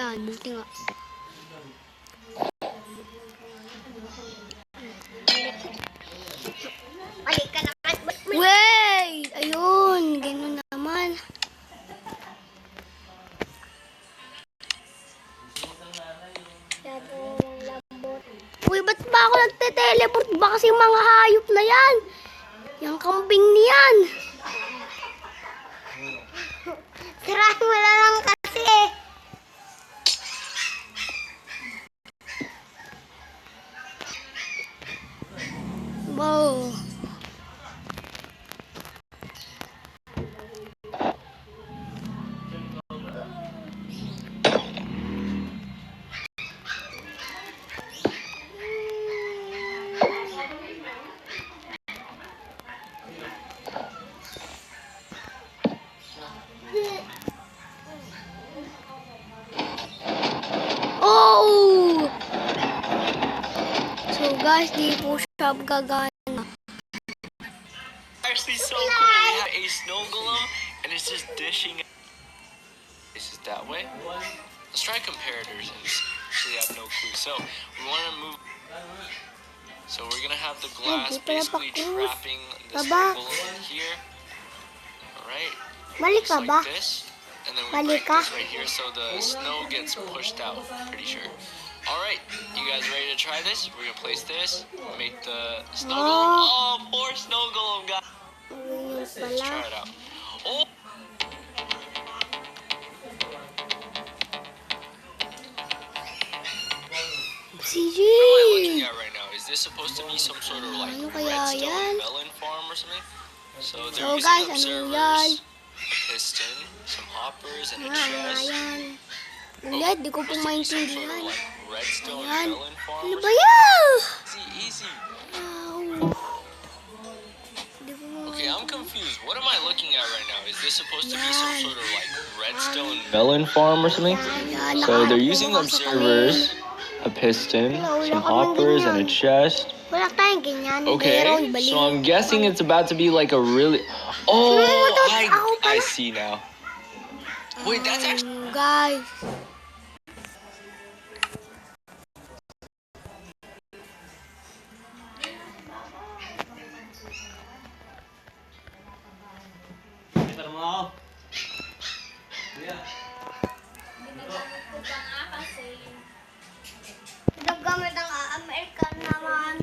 Ayan, buti nga. Balik ka na. Wait! Ayun, gano'n naman. Uy, ba't ba ako nagte-teleport? Ba kasi mga hayop na yan? Yung kambing niyan. Sirahin mo na lang kasi eh. Wow. Oh! So guys, di po siya gagana. Actually so cool. We have a snow golem and it's just dishing. This is that way. Let's try comparators and actually have no clue. So we want to move. So we're gonna have the glass basically trapping the snow golem in here. All right. Balik ka Just ba? like this, and then we break this right here so the snow gets pushed out. Pretty sure. All right, you guys ready to try this? We're gonna place this, make the snow golem. Oh, poor snow golem, guys. Ayun Let's pala. try it out. Oh. CG! What am I looking at right now? Is this supposed to be some sort of like Ano kaya yan? redstone melon farm or something? So they're So using guys, ano yan? observers, a piston, some hoppers, and a chest. Ayan. Ulit, di ko po Supposed to be some sort of maintindihan. like redstone Ayan. melon farm Ano or ba something. yan? Easy. Wow. Di ko Okay, I'm confused. What am I looking at right now? Is this supposed to be some Yan. sort of like redstone melon farm or something? Ayan, So they're nakahanap using po kasi observers, a piston, some hoppers, and a chest. Wala tayong ganyan. Okay, Meron, bali. so I'm guessing it's about to be like a really. Oh, I see now. Wait, that's actually. Guys. Naggamit ang American naman.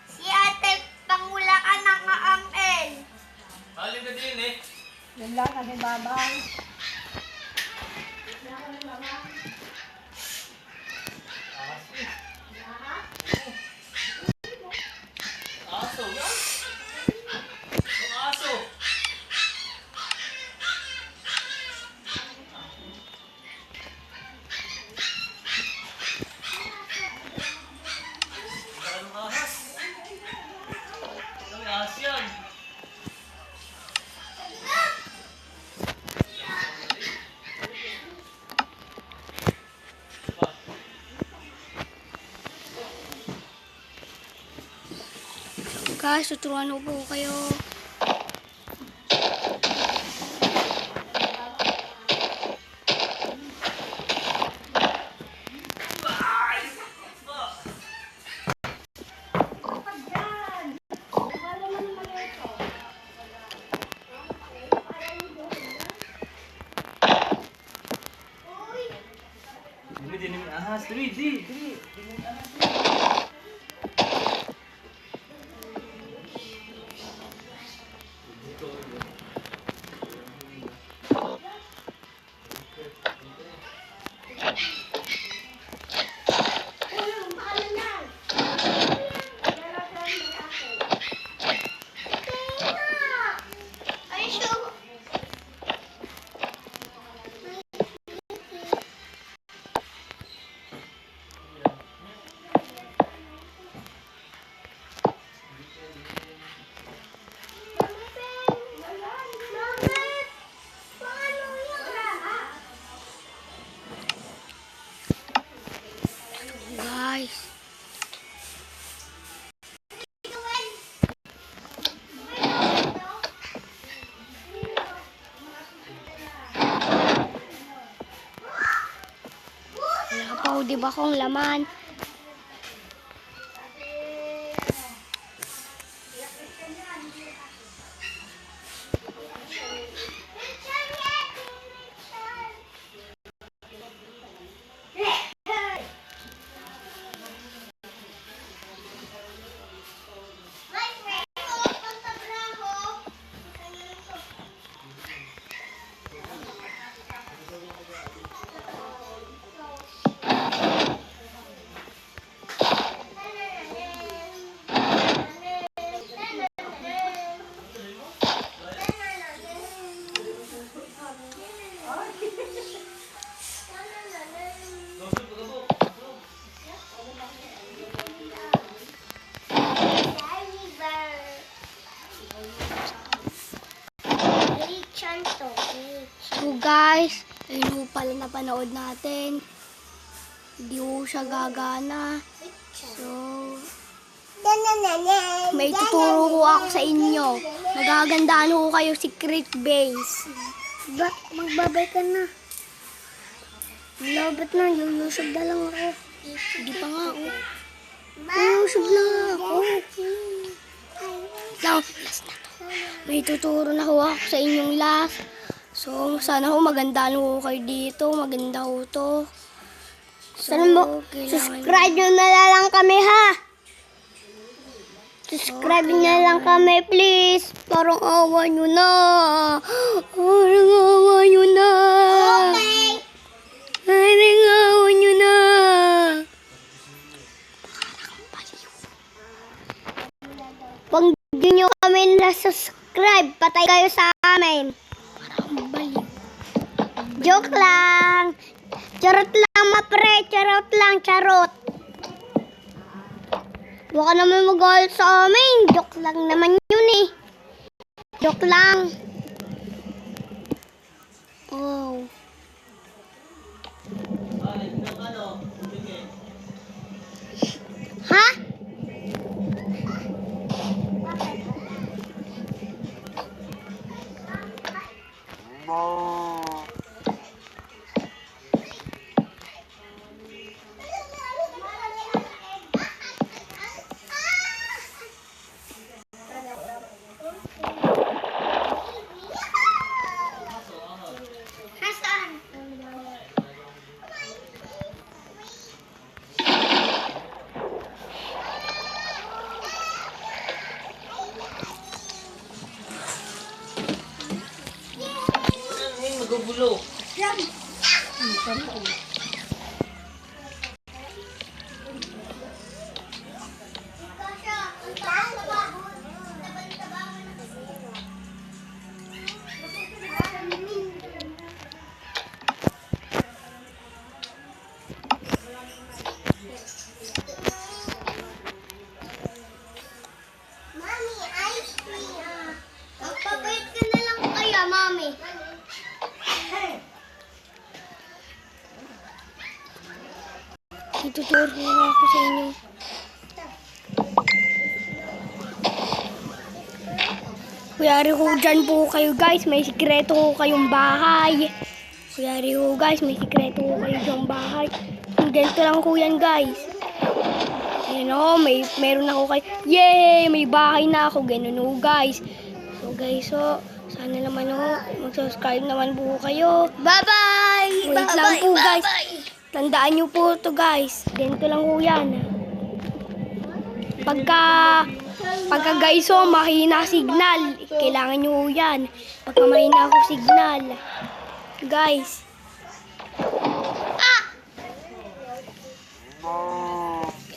Si ate, pangula ka ng AML. Aling ka din eh. Guys, tuturuan ko po kayo. Ay, sure. Guys. di ba kung laman? So guys, ayun ho pala napanood natin. Hindi ho siya gagana. So, may tuturo ko ako sa inyo. Magagandaan ho kayo secret base. Magbabay ka na. Labat na, yuyusog na lang ako. Hindi pa nga ako. Yuyusog lang ako. Now, may tuturo na ho ako sa inyong last. So, sana ho magandaan ho kayo dito. Maganda ho to. So, subscribe nyo na lang kami ha. Subscribe nyo lang kami please. Parang awa nyo na. Parang awa nyo na. Okay. Parang awa nyo na. Pag di nyo kami na-subscribe, patay kayo sa amin. Parang baliw. Joke lang. Charot lang, mapre. Charot lang, charot. Huwag ka naman mag-galit sa amin. Joke lang naman yun eh. Joke lang. Oh. Ha? Nasaan? Magugulo. Mami, ice cream. Magpapait ka na lang kaya, Mami. Ituturo ko ako sa inyo. Kuyari ho dyan po kayo guys. May sikreto ho kayong bahay. Kuyari ho guys. May sikreto ho kayo dyan bahay. Ganito lang ho yan guys. Ayun ho. Meron ako kayo. Yay! May bahay na ako. Ganun ho guys. So guys ho. Sana naman ho. Mag-subscribe naman po kayo. Bye-bye! Wait lang po guys. Tandaan nyo po ito guys. Ganito lang ho yan. Pagka guys ho, mahina signal. Kailangan nyo ho yan. Pagka mahina ako signal. Guys.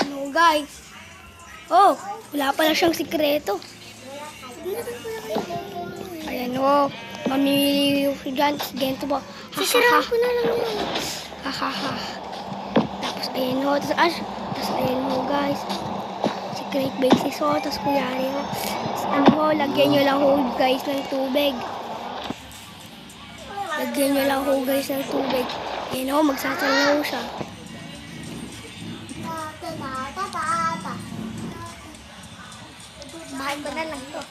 Ano guys? Oh, wala pala siyang sikreto. Ayan ho. Mamili ko dyan. Ganito po. Sisiraan ko na lang yun. Hahaha. Tapos ayan ho. Tapos ayan ho guys. Secret basis ho. Tapos kuyari ho. Tapos ano ho. Lagyan nyo lang ho guys ng tubig. Lagyan nyo lang ho guys ng tubig. Ayan ho. Magsasalaw siya. Bahay ko na lang to.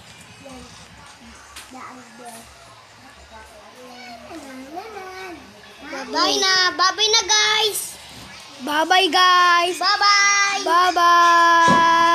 Bye na. Bye na guys. Bye-bye, guys. Bye-bye! Bye-bye.